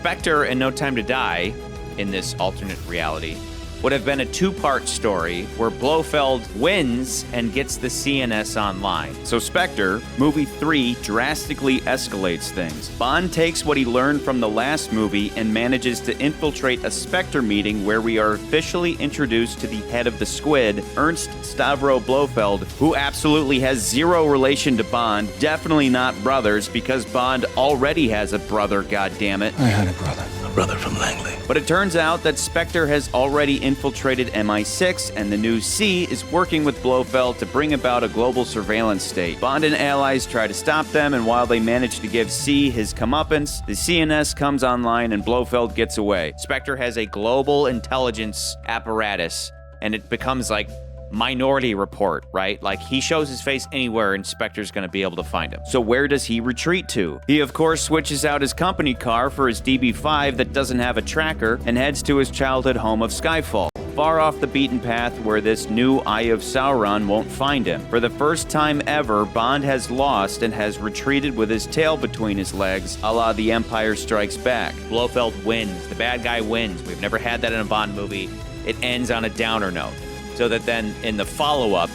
Spectre and No Time to Die, in this alternate reality, would have been a two-part story where Blofeld wins and gets the CNS online. So Spectre, movie 3, drastically escalates things. Bond takes what he learned from the last movie and manages to infiltrate a Spectre meeting where we are officially introduced to the head of the Squid, Ernst Stavro Blofeld, who absolutely has zero relation to Bond, definitely not brothers, because Bond already has a brother, goddammit. I had a brother from Langley. But it turns out that Spectre has already infiltrated MI6, and the new C is working with Blofeld to bring about a global surveillance state. Bond and allies try to stop them, and while they manage to give C his comeuppance, the CNS comes online and Blofeld gets away. Spectre has a global intelligence apparatus, and it becomes like Minority Report, right? Like, he shows his face anywhere and Spectre's gonna be able to find him. So where does he retreat to? He, of course, switches out his company car for his DB5 that doesn't have a tracker and heads to his childhood home of Skyfall, far off the beaten path where this new Eye of Sauron won't find him. For the first time ever, Bond has lost and has retreated with his tail between his legs, a la The Empire Strikes Back. Blofeld wins. The bad guy wins. We've never had that in a Bond movie. It ends on a downer note. So that then in the follow-up,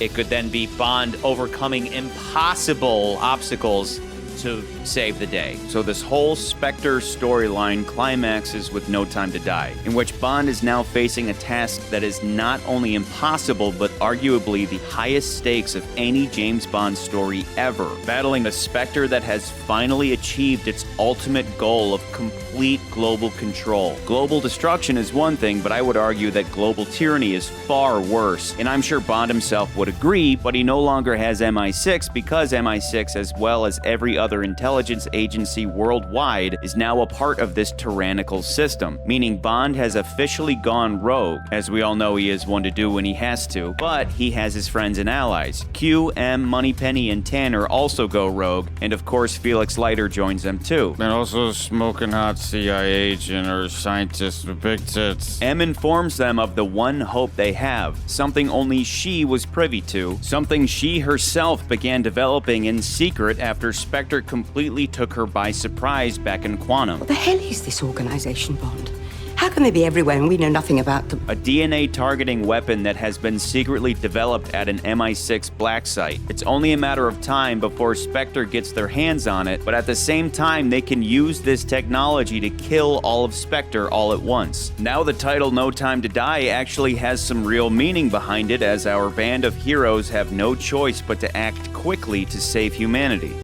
it could then be Bond overcoming impossible obstacles to save the day. So this whole Spectre storyline climaxes with No Time to Die, in which Bond is now facing a task that is not only impossible, but arguably the highest stakes of any James Bond story ever, battling a Spectre that has finally achieved its ultimate goal of complete global control. Global destruction is one thing, but I would argue that global tyranny is far worse, and I'm sure Bond himself would agree, but he no longer has MI6 because MI6, as well as every other intelligence agency worldwide, is now a part of this tyrannical system, meaning Bond has officially gone rogue. As we all know, he is one to do when he has to, but he has his friends and allies. Q, M, Moneypenny, and Tanner also go rogue, and of course Felix Leiter joins them too. And also smoking hot CIA agent or scientist with big tits. M informs them of the one hope they have, something only she was privy to, something she herself began developing in secret after Spectre completely took her by surprise back in Quantum. What the hell is this organization, Bond? How can they be everywhere and we know nothing about them? A DNA targeting weapon that has been secretly developed at an MI6 black site. It's only a matter of time before Spectre gets their hands on it, but at the same time, they can use this technology to kill all of Spectre all at once. Now the title No Time to Die actually has some real meaning behind it, as our band of heroes have no choice but to act quickly to save humanity.